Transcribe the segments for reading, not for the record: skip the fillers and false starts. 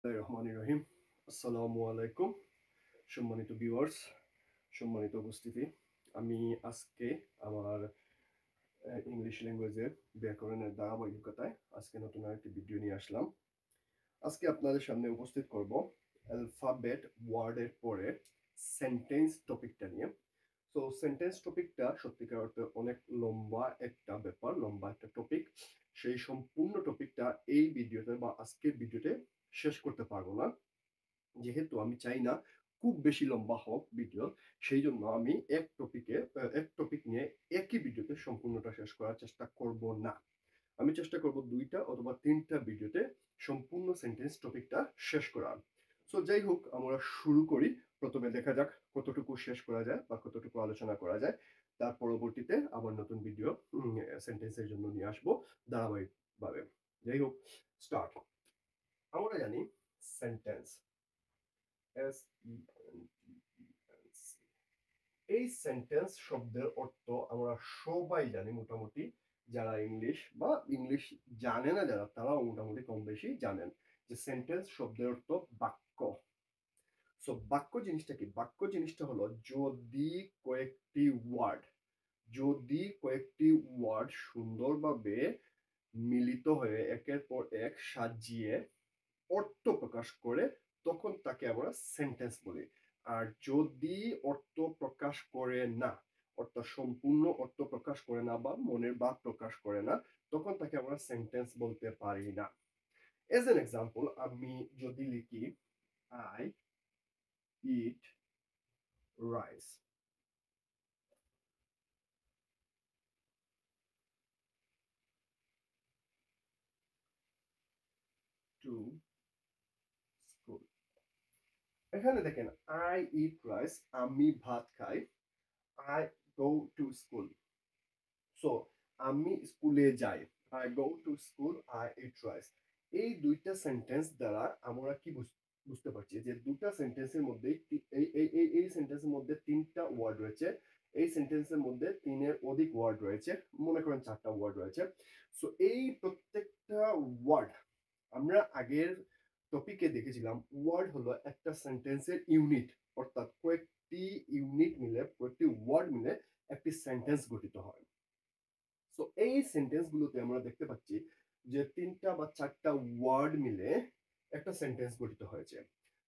রহমানির রহিম। আসসালামু আলাইকুম। সম্মানিত ভিউয়ার্স, সম্মানিত উপস্থিতি। আমি আজকে আমার ইংলিশ ল্যাঙ্গুয়েজের ব্যাকরণের ধারাবাহিকতায় আজকে নতুন আরেকটি ভিডিও নিয়ে আসলাম। আজকে আপনাদের সামনে উপস্থিত করব অ্যালফাবেট ওয়ার্ডের পরে সেন্টেন্স টপিকটা নিয়ে। তো সেন্টেন্স টপিকটা সত্যিকার অর্থে অনেক লম্বা একটা ব্যাপার, লম্বা একটা টপিক। সেই সম্পূর্ণ টপিকটা এই ভিডিওতে বা আজকের ভিডিওতে শেষ করতে পারবো না, যেহেতু আমি চাই না খুব বেশি লম্বা হোক ভিডিও। সেই জন্য আমি এক টপিক নিয়ে একই ভিডিওতে সম্পূর্ণটা শেষ করার চেষ্টা করব না। আমি চেষ্টা করব দুইটা অথবা তিনটা ভিডিওতে সম্পূর্ণ সেন্টেন্স টপিকটা শেষ করার। সো যাই হোক, আমরা শুরু করি। প্রথমে দেখা যাক কতটুকু শেষ করা যায় বা কতটুকু আলোচনা করা যায়। তার পরবর্তীতে আবার নতুন ভিডিও সেন্টেন্সের জন্য নিয়ে আসবো ধারাবাহিকভাবে। যাই হোক, স্টার্ট। আমরা জানি sentence, S E N T E N C, E sentence শব্দের অর্থ আমরা সবাই জানি মোটামুটি। যারা ইংলিশ জানে না, যারা তারাও মোটামুটি কম বেশি জানেন যে সেন্টেন্স শব্দের অর্থ বাক্য। সো বাক্য জিনিসটা কি? বাক্য জিনিসটা হলো যদি কয়েকটি ওয়ার্ড যদি কয়েকটি ওয়ার্ড সুন্দরভাবে মিলিত হয়ে একের পর এক সাজিয়ে অর্থ প্রকাশ করে, তখন তাকে আমরা সেন্টেন্স বলি। আর যদি অর্থ প্রকাশ করে না, অর্থাৎ সম্পূর্ণ অর্থ প্রকাশ করে না বা মনের ভাব প্রকাশ করে না, তখন তাকে আমরা সেন্টেন্স বলতে পারি না। এজ এন এক্সাম্পল, আমি যদি লিখি I eat rice, to school. এখানে দেখেন, আই ইট রাইস, আমি ভাত খাই। I go to school, so আমি স্কুলে যাই। I go to school, I eat rice. এই দুইটা সেন্টেন্স দ্বারা আমরা কি বুঝতে পারছি যে দুটা সেন্টেন্সের মধ্যে এই সেন্টেন্সের মধ্যে তিনটা ওয়ার্ড রয়েছে। এই সেন্টেন্সের মধ্যে তিনের অধিক ওয়ার্ড রয়েছে, মনে করেন চারটা ওয়ার্ড রয়েছে। সো এই প্রত্যেকটা ওয়ার্ড আমরা আগের টপিকে দেখেছিলাম, ওয়ার্ড হলো একটা সেন্টেন্সের ইউনিট। অর্থাৎ কয়েকটি ওয়ার্ড মিলে একটি সেন্টেন্স গঠিত হয়। সো এই সেন্টেন্স গুলোতে আমরা দেখতে পাচ্ছি যে তিনটা বা চারটা ওয়ার্ড মিলে একটা সেন্টেন্স গঠিত হয়েছে।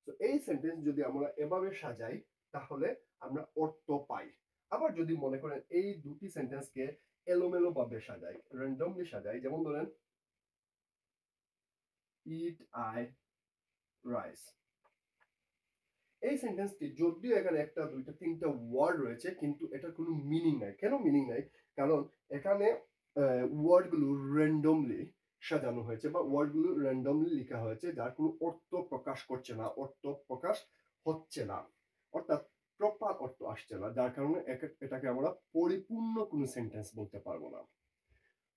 তো এই সেন্টেন্স যদি আমরা এভাবে সাজাই, তাহলে আমরা অর্থ পাই। আবার যদি মনে করেন এই দুটি সেন্টেন্সকে এলোমেলো ভাবে সাজাই, র্যান্ডমলি সাজাই, যেমন ধরেন ইট আই রাইস। এই সেন্টেন্সটি যদিও এখানে একটা দুইটা তিনটা ওয়ার্ড রয়েছে, কিন্তু এটার কোনো মিনিং নাই। কেন মিনিং নাই? কারণ এখানে ওয়ার্ডগুলো র্যান্ডমলি সাজানো হয়েছে বা ওয়ার্ডগুলো র্যান্ডমলি লেখা হয়েছে, যার কোনো অর্থ প্রকাশ করছে না, অর্থ প্রকাশ হচ্ছে না, অর্থাৎ প্রপার অর্থ আসছে না, যার কারণে এটাকে আমরা পরিপূর্ণ কোনো সেন্টেন্স বলতে পারবো না।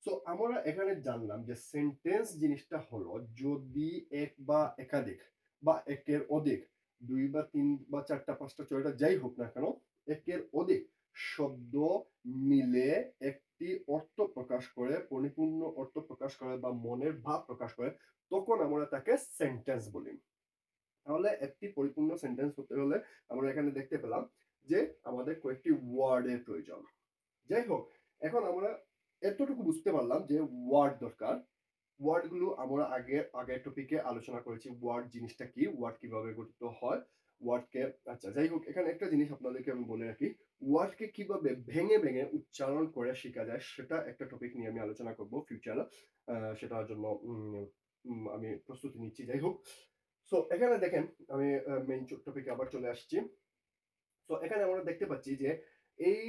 সো আমরা এখানে জানলাম যে সেন্টেন্স জিনিসটা হলো যদি এক বা একাধিক বা একের অধিক, দুই বা তিন বা চারটা পাঁচটা ছয়টা যাই হোক না কেন, একের অধিক শব্দ মিলে একটি অর্থ প্রকাশ করে, পরিপূর্ণ অর্থ প্রকাশ করে বা মনের ভাব প্রকাশ করে, তখন আমরা তাকে সেন্টেন্স বলি। তাহলে একটি পরিপূর্ণ সেন্টেন্স হতে হলে আমরা এখানে দেখতে পেলাম যে আমাদের কয়েকটি ওয়ার্ডের প্রয়োজন। যাই হোক, এখন আমরা এতটুকু বুঝতে পারলাম যে ওয়ার্ড দরকার। ওয়ার্ড গুলো আমরা আগের টপিকে আলোচনা করেছি, ওয়ার্ড জিনিসটা কি, ওয়ার্ড কিভাবে গঠিত হয়, ওয়ার্ডকে। আচ্ছা, যাই হোক, এখানে একটা জিনিস আপনাদেরকে আমি বলে রাখি, ওয়ার্ডকে কিভাবে ভেঙে ভেঙে উচ্চারণ করে শেখা যায়, সেটা একটা টপিক নিয়ে আমি আলোচনা করব ফিউচারে। সেটার জন্য আমি প্রস্তুতি নিচ্ছি। যাই হোক, সো এখানে দেখেন, আমি মেইন টপিকে আবার চলে আসছি। তো এখানে আমরা দেখতে পাচ্ছি যে এই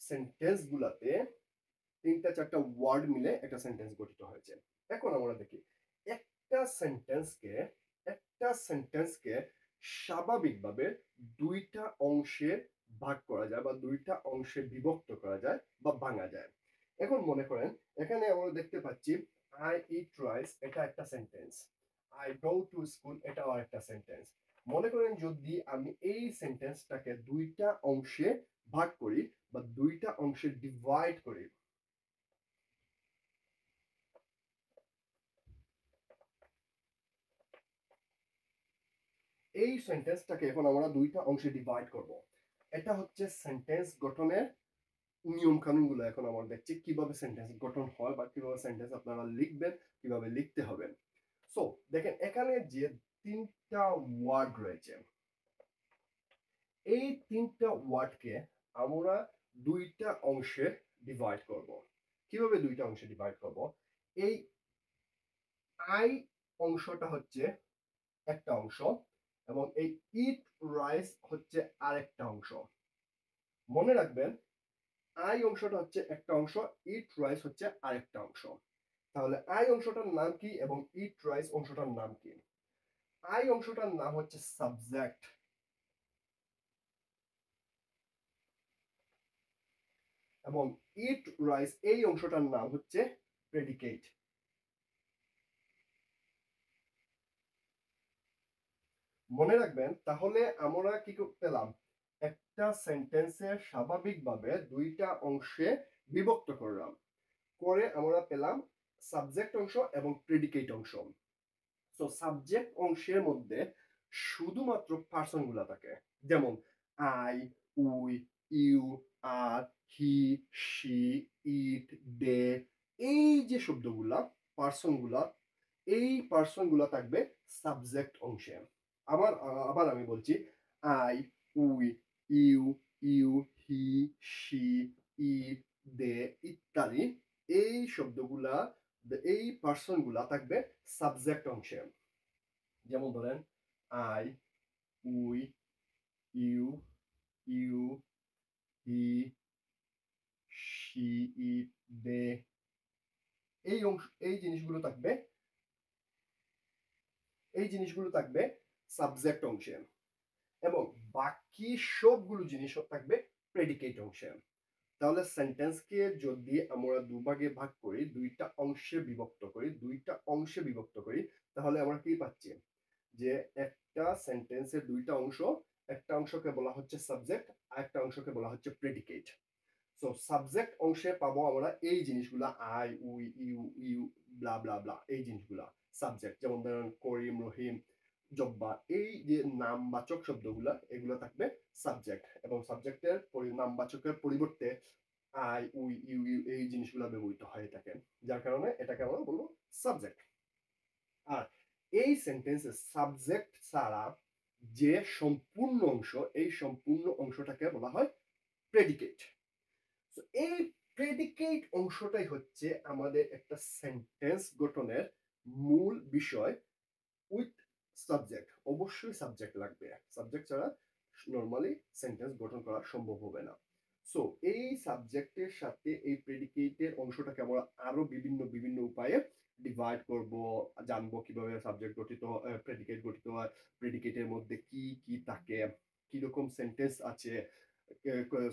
সেন্টেন্স গুলাতে তিনটা চারটা ওয়ার্ড মিলে একটা সেন্টেন্স গঠিত হয়েছে। এখন আমরা দেখি একটা সেন্টেন্সকে একটা সেন্টেন্সকে স্বাভাবিকভাবে দুইটা অংশে ভাগ করা যায় বা দুইটা অংশে বিভক্ত করা যায় বা ভাঙা যায়। এখন মনে করেন এখানে আমরা দেখতে পাচ্ছি আই ইট রাইস, এটা একটা sentence. I go to school, এটাও একটা সেন্টেন্স। মনে করেন যদি আমি এই সেন্টেন্সটাকে দুইটা অংশে ভাগ করি বা দুইটা অংশে ডিভাইড করি, এই সেন্টেন্সটাকে এখন আমরা দুইটা অংশে ডিভাইড করব। এটা হচ্ছে সেন্টেন্স গঠনের নিয়ম কানুনগুলো এখন আমরা দেখছি কিভাবে সেন্টেন্স গঠন হয় বা কিভাবে সেন্টেন্স আপনারা লিখবেন, কিভাবে লিখতে হবে। সো দেখেন এখানে যে তিনটা ওয়ার্ড রয়েছে, এই তিনটা ওয়ার্ডকে আমরা দুইটা অংশে ডিভাইড করব। কিভাবে দুইটা অংশে ডিভাইড করব? এই আই অংশটা হচ্ছে একটা অংশ এবং এই ইট রাইস হচ্ছে আরেকটা অংশ। মনে রাখবেন আই অংশটা হচ্ছে একটা অংশ, ইট রাইস হচ্ছে আরেকটা অংশ। তাহলে আই অংশটার নাম কি এবং ইট রাইস অংশটার নাম কি? আই অংশটার নাম হচ্ছে সাবজেক্ট এবং ইট রাইস এই অংশটার নাম হচ্ছে প্রেডিকেট। মনে রাখবেন তাহলে আমরা কি পেলাম? একটা সেন্টেন্সের স্বাভাবিকভাবে দুইটা অংশে বিভক্ত করলাম, করে আমরা পেলাম সাবজেক্ট অংশ এবং প্রেডিকেট অংশ। সো সাবজেক্ট অংশের মধ্যে শুধুমাত্র পার্সন গুলা থাকে, যেমন আই, উই, ইউ, আর, হি, শি, ইট, দে। এই যে শব্দগুলা, পার্সন গুলা, এই পার্সন গুলা থাকবে সাবজেক্ট অংশে। আবার আমি বলছি I, we, you, you, he, she, it, they ইত্যাদি এই শব্দগুলা, এই পার্সন গুলা থাকবে সাবজেক্ট অংশে। যেমন ধরেন I, we, you, you, he, she, it, they. এই অংশ, এই জিনিসগুলো থাকবে সাবজেক্ট অংশে এবং বাকি সবগুলো জিনিস থাকবে প্রেডিকেট অংশে। তাহলে সেন্টেন্সকে যদি আমরা দুভাগে ভাগ করি, দুইটা অংশে বিভক্ত করি, তাহলে আমরা কি পাচ্ছি? যে একটা সেন্টেন্সের দুইটা অংশ, একটা অংশকে বলা হচ্ছে সাবজেক্ট আর একটা অংশকে বলা হচ্ছে প্রেডিকেট। সো সাবজেক্ট অংশে পাবো আমরা এই জিনিসগুলা আই, উই, ইউ, ইউ, ব্লা ব্লা ব্লা, এই জিনিসগুলা সাবজেক্ট। যেমন ধরেন করিম, রহিম, জব্বার, এই যে নামবাচক শব্দগুলা এগুলো থাকবে সাবজেক্ট এবং সাবজেক্টের নামবাচকের পরিবর্তে আই, উই, ইউ, ইউ এই জিনিসগুলো ব্যবহৃত হয়ে থাকে, যার কারণে এটাকে আমরা বলবো সাবজেক্ট। আর এই সেন্টেন্সে সাবজেক্ট ছাড়া যে সম্পূর্ণ অংশ, এই সম্পূর্ণ অংশটাকে বলা হয় প্রেডিকেট। এই প্রেডিকেট অংশটাই হচ্ছে আমাদের একটা সেন্টেন্স গঠনের মূল বিষয়। উইথ সাবজেক্ট, অবশ্যই সাবজেক্ট লাগবে, সাবজেক্ট ছাড়া নর্মালি সেন্টেন্স গঠন করা সম্ভব হবে না। সো এই সাবজেক্টের সাথে এই প্রেডিকেটের অংশটাকে আমরা আরো বিভিন্ন বিভিন্ন উপায়ে ডিভাইড করব, জানবো কিভাবে সাবজেক্ট গঠিত, প্রেডিকেট গঠিত হয়, প্রেডিকেটের মধ্যে কি কি থাকে, কিরকম সেন্টেন্স আছে,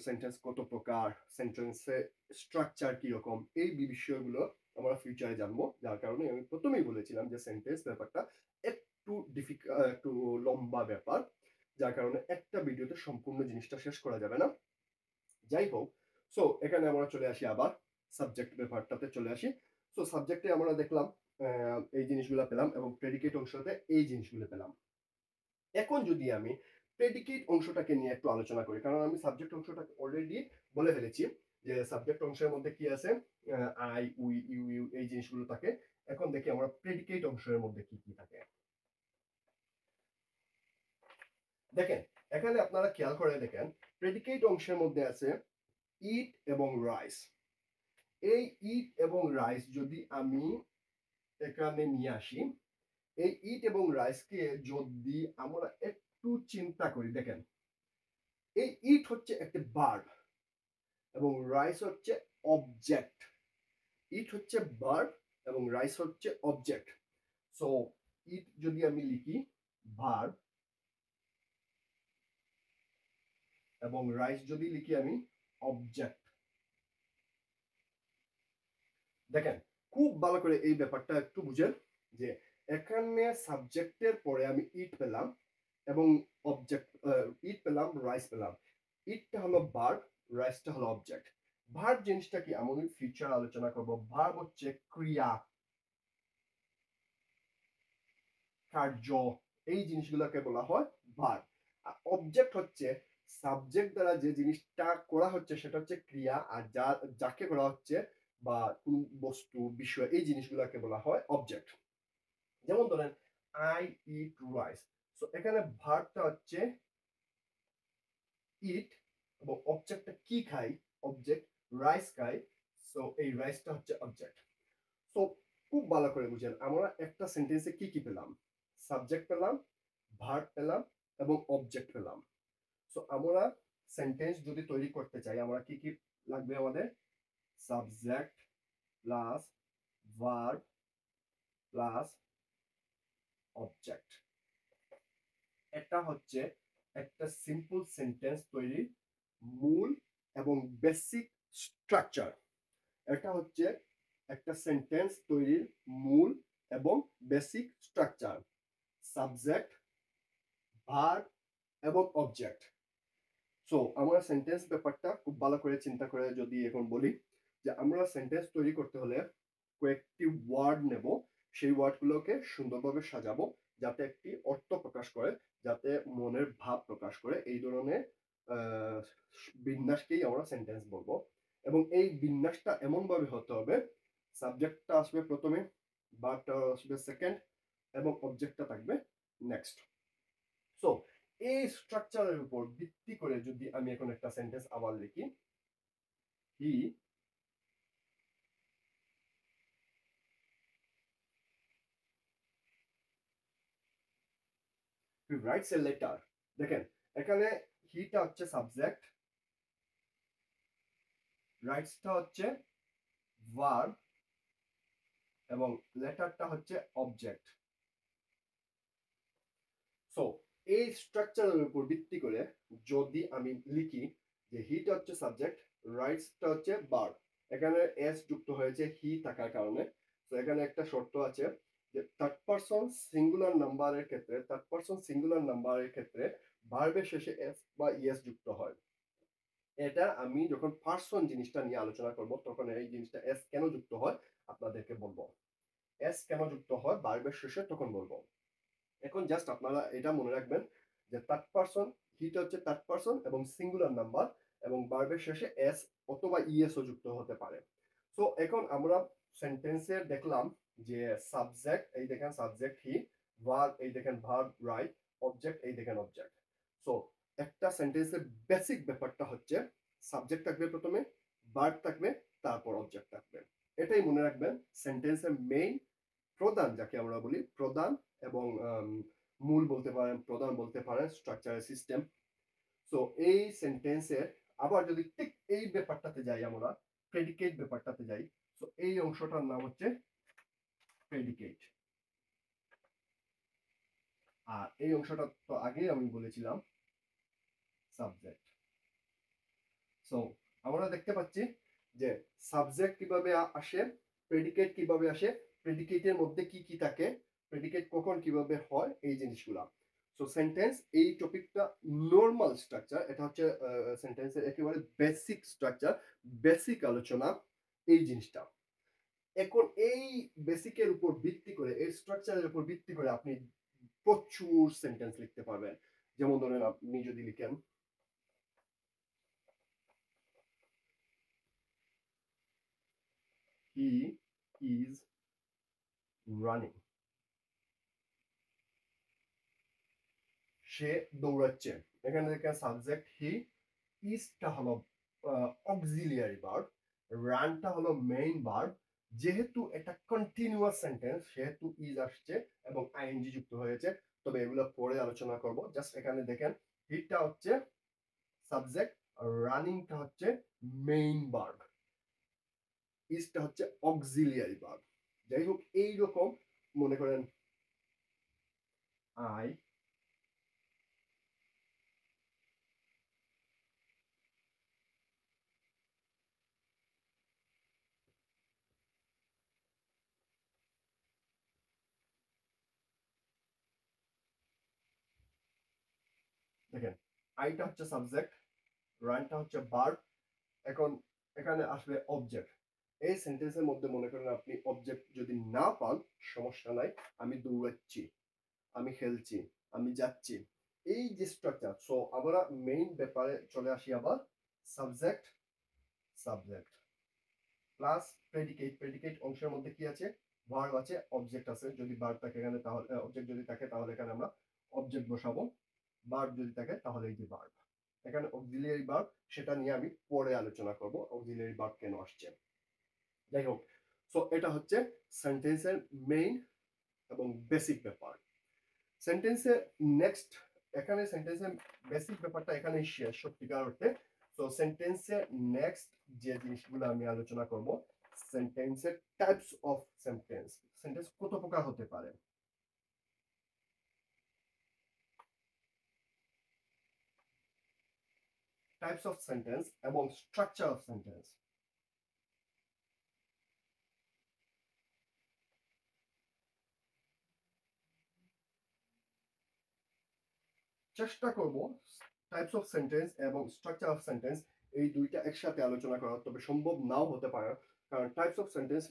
সেন্টেন্স কত প্রকার, সেন্টেন্সের স্ট্রাকচার কিরকম, এই বিষয়গুলো আমরা ফিউচারে জানবো। যার কারণে আমি প্রথমেই বলেছিলাম যে সেন্টেন্স ব্যাপারটা একটু লম্বা ব্যাপার, যার কারণে একটা ভিডিওতে সম্পূর্ণ জিনিসটা শেষ করা যাবে না। যাই হোক, সো এখানে আমরা চলে আসি, আবার সাবজেক্ট ব্যাপারটাতে চলে আসি। সো সাবজেক্টে আমরা দেখলাম এই জিনিসগুলো পেলাম এবং প্রেডিকেট অংশতে এই জিনিসগুলো পেলাম। এখন যদি আমি প্রেডিকেট অংশটাকে নিয়ে একটু আলোচনা করি, কারণ আমি সাবজেক্ট অংশটাকে অলরেডি বলে ফেলেছি যে সাবজেক্ট অংশের মধ্যে কি আছে, আই, উই, ইউ, ইউ এই জিনিসগুলো থাকে। এখন দেখি আমরা প্রেডিকেট অংশের মধ্যে কি কি থাকে। দেখেন এখানে আপনারা খেয়াল করে দেখেন, প্রেডিকেট অংশের মধ্যে আছে ইট এবং রাইস। এই ইট এবং রাইস যদি আমি এখানে নিয়ে আসি, এই ইট এবং রাইসকে যদি আমরা একটু চিন্তা করি, দেখেন এই ইট হচ্ছে একটা ভার্ব এবং রাইস হচ্ছে অবজেক্ট। ইট হচ্ছে ভার্ব এবং রাইস হচ্ছে অবজেক্ট। সো ইট যদি আমি লিখি ভার্ব এবং রাইস যদি লিখি আমি অবজেক্ট। দেখেন খুব ভালো করে এই ব্যাপারটা একটু বুঝেন যে এখানে সাবজেক্টের পরে আমি ইট পেলাম এবং অবজেক্ট, ইট পেলাম, রাইস পেলাম। ইটটা হলো ভার্ব, রাইসটা হলো অবজেক্ট। ভার্ব জিনিসটা কি আমি ফিউচার আলোচনা করব। ভার্ব হচ্ছে ক্রিয়া, কার্য, এই জিনিসগুলোকে বলা হয় ভার্ব। আর অবজেক্ট হচ্ছে সাবজেক্ট দ্বারা যে জিনিসটা করা হচ্ছে সেটা হচ্ছে ক্রিয়া, আর যাকে করা হচ্ছে বা কোন বস্তু বিষয় এই জিনিসগুলোকে বলা হয় অবজেক্ট। যেমন ধরেন আই ইট রাইস, সো এখানে ভার্বটা হচ্ছে ইট এবং অবজেক্টটা কি খাই, অবজেক্ট রাইস খাই, সো এই রাইসটা হচ্ছে অবজেক্ট। সো খুব ভালো করে বুঝেন, আমরা একটা সেন্টেন্সে কি কি পেলাম, সাবজেক্ট পেলাম, ভার্ব পেলাম এবং অবজেক্ট পেলাম। সো আমরা সেন্টেন্স যদি তৈরি করতে চাই আমরা কি কি লাগবে, আমাদের subject plus verb plus object. এটা হচ্ছে একটা সিম্পল সেন্টেন্স তৈরির মূল এবং বেসিক স্ট্রাকচার। এটা হচ্ছে একটা সেন্টেন্স তৈরির মূল এবং বেসিক স্ট্রাকচার, সাবজেক্ট, ভার্ব এবং অবজেক্ট। সো আমরা সেন্টেন্স ব্যাপারটা খুব ভালো করে চিন্তা করে যদি এখন বলি যে আমরা সেন্টেন্স তৈরি করতে হলে কয়েকটি ওয়ার্ড নেব, সেই ওয়ার্ডগুলোকে সুন্দরভাবে সাজাবো যাতে একটি অর্থ প্রকাশ করে, যাতে মনের ভাব প্রকাশ করে, এই ধরনের আহ, বিন্যাসকেই আমরা সেন্টেন্স বলবো। এবং এই বিন্যাসটা এমন ভাবে হতে হবে, সাবজেক্টটা আসবে প্রথমে, ভার্বটা আসবে সেকেন্ড এবং অবজেক্টটা থাকবে নেক্সট। সো এই স্ট্রাকচারের উপর ভিত্তি করে যদি আমি এখন একটা সেন্টেন্স আবার লিখি, হি রাইটস এ লেটার, দেখেন এখানে হিটা হচ্ছে সাবজেক্ট, রাইটসটা হচ্ছে ভার্ব এবং লেটারটা হচ্ছে অবজেক্ট। সো এই স্ট্রাকচারের উপর ভিত্তি করে যদি আমি লিখি যে হিটা হচ্ছে সাবজেক্ট, রাইটসটা হচ্ছে ভার্ব, এখানে এস যুক্ত হয়েছে হি থাকার কারণে। তো এখানে একটা শর্ত আছে যে থার্ড পারসন সিঙ্গুলার নাম্বারের ক্ষেত্রে, থার্ড পারসন সিঙ্গুলার নাম্বারের ক্ষেত্রে ভার্বের শেষে এস বা ইএস যুক্ত হয়। এটা আমি যখন পার্সন জিনিসটা নিয়ে আলোচনা করব তখন এই জিনিসটা এস কেন যুক্ত হয় আপনাদেরকে বলবো, এস কেন যুক্ত হয় ভার্বের শেষে তখন বলবো। এখন জাস্ট আপনারা এটা মনে রাখবেন যে থার্ড পারসন, হিটা হচ্ছে থার্ড পারসন এবং সিঙ্গুলার নাম্বার এবং ভার্বের শেষে এস অথবা ইএস ও যুক্ত হতে পারে। সো এখন আমরা সেন্টেন্সে দেখলাম যে সাবজেক্ট এই দেখেন সাবজেক্ট হি, ভার্ব এই দেখেন ভার্ব রাইট, অবজেক্ট এই দেখেন অবজেক্ট। সো একটা সেন্টেন্সের বেসিক ব্যাপারটা হচ্ছে সাবজেক্ট থাকবে প্রথমে, ভার্ব থাকবে, তারপর অবজেক্ট থাকবে। এটাই মনে রাখবেন সেন্টেন্সের মেইন প্রধান, যাকে আমরা বলি প্রধান এবং মূল বলতে পারেন, প্রধান বলতে পারেন স্ট্রাকচারের সিস্টেম। সো এই সেন্টেন্সের আবার যদি ঠিক এই ব্যাপারটাতে যাই, আমরা প্রেডিকেট ব্যাপারটাতে যাই, সো এই অংশটার নাম হচ্ছে প্রেডিকেট। আর এই অংশটা তো আগেই আমি বলেছিলাম সাবজেক্ট। সো আমরা দেখতে পাচ্ছি যে সাবজেক্ট কিভাবে আসে, প্রেডিকেট কিভাবে আসে, প্রেডিকেটের মধ্যে কি কি থাকে, প্রেডিকেট কখন কিভাবে হয়, এই জিনিসগুলা। সো সেন্টেন্স এই টপিকটা নর্মাল স্ট্রাকচার, এটা হচ্ছে সেন্টেন্সের একেবারে বেসিক স্ট্রাকচার, বেসিক আলোচনা এই জিনিসটা। এখন এই বেসিকের উপর ভিত্তি করে, এই স্ট্রাকচারের উপর ভিত্তি করে আপনি প্রচুর সেন্টেন্স লিখতে পারবেন। যেমন ধরেন আপনি যদি লিখেন হি ইজ রানিং, সে দৌড়াচ্ছে, এখানে দেখেন সাবজেক্ট হি, ইজটা হলো অক্সিলিয়ারি ভার্ব, রানটা হলো মেইন ভার্ব। যেহেতু এটা কন্টিনিউয়াস সেন্টেন্স সেহেতু ইজ আসছে এবং আইএনজি যুক্ত হয়েছে, তবে এগুলো পরে আলোচনা করব। জাস্ট এখানে দেখেন হিটা হচ্ছে সাবজেক্ট, রানিংটা হচ্ছে মেইন ভার্ব, ইজটা হচ্ছে অক্সিলিয়ারি ভার্ব। যাই হোক এইরকম মনে করেন আই, দেখেন আইটা হচ্ছে সাবজেক্ট, রানটা হচ্ছে ভার্ব, এখন এখানে আসবে অবজেক্ট। এই সেন্টেন্সের মধ্যে মনে করেন আপনি অবজেক্ট যদি না পান সমস্যা নাই, আমি দৌড়াচ্ছি, আমি খেলছি, আমি যাচ্ছি। এই যে স্ট্রাকচার, সো আমরা মেইন ব্যাপারে চলে আসি আবার। Subject, subject plus predicate. Predicate অংশের মধ্যে কি আছে? ভার্ব আছে, অবজেক্ট আছে। যদি ভার্ব থাকে এখানে, তাহলে অবজেক্ট যদি থাকে তাহলে এখানে আমরা অবজেক্ট বসাবো। ভার্ব যদি থাকে তাহলে এই যে ভার্ব। এখানে অক্সিলিয়ারি ভার্ব, সেটা নিয়ে আমি পরে আলোচনা করব অক্সিলিয়ারি ভার্ব কেন আসছে। যাই হোক, সো এটা হচ্ছে সেন্টেন্সের মেইন এবং বেসিক ব্যাপার। সেন্টেন্সের নেক্সট, এখানে সেন্টেন্সের বেসিক ব্যাপারটা এখানে শেষ সত্যিকার অর্থে। তো সেন্টেন্সের নেক্সট যে জিনিসগুলো আমি আলোচনা করব, সেন্টেন্সের টাইপস অফ সেন্টেন্স। সেন্টেন্স কত প্রকার হতে পারে, টাইপস অফ সেন্টেন্স এবং স্ট্রাকচার অফ সেন্টেন্স। চেষ্টা করব টাইপস অফ সেন্টেন্স এবং স্ট্রাকচার অফ সেন্টেন্স এই দুইটা একসাথে আলোচনা করা, তবে সম্ভব নাও হতে পারে। কারণ টাইপস অফ সেন্টেন্স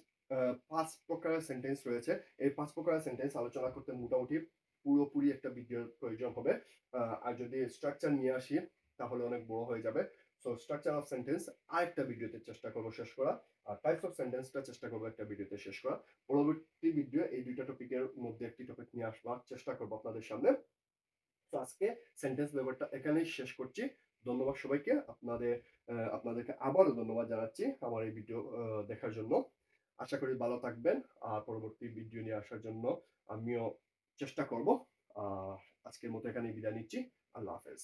৫ প্রকারের সেন্টেন্স রয়েছে। এই ৫ প্রকারের সেন্টেন্স আলোচনা করতে মোটামুটি পুরোপুরি একটা ভিডিওর প্রয়োজন হবে। আর যদি স্ট্রাকচার নিয়ে আসি তাহলে অনেক বড় হয়ে যাবে। সো স্ট্রাকচার অফ সেন্টেন্স আরেকটা ভিডিওতে চেষ্টা করব শেষ করা, আর টাইপস অফ সেন্টেন্সটা চেষ্টা করবো একটা ভিডিওতে শেষ করা। পরবর্তী ভিডিও এই দুইটা টপিকের মধ্যে একটি টপিক নিয়ে আসবার চেষ্টা করবো আপনাদের সামনে। তো আজকে সেন্টেন্স ব্যাপারটা এখানেই শেষ করছি। ধন্যবাদ সবাইকে। আপনাদেরকে আবারও ধন্যবাদ জানাচ্ছি আমার এই ভিডিও দেখার জন্য। আশা করি ভালো থাকবেন। আর পরবর্তী ভিডিও নিয়ে আসার জন্য আমিও চেষ্টা করব। আজকের মতো এখানেই বিদায় নিচ্ছি। আল্লাহ হাফেজ।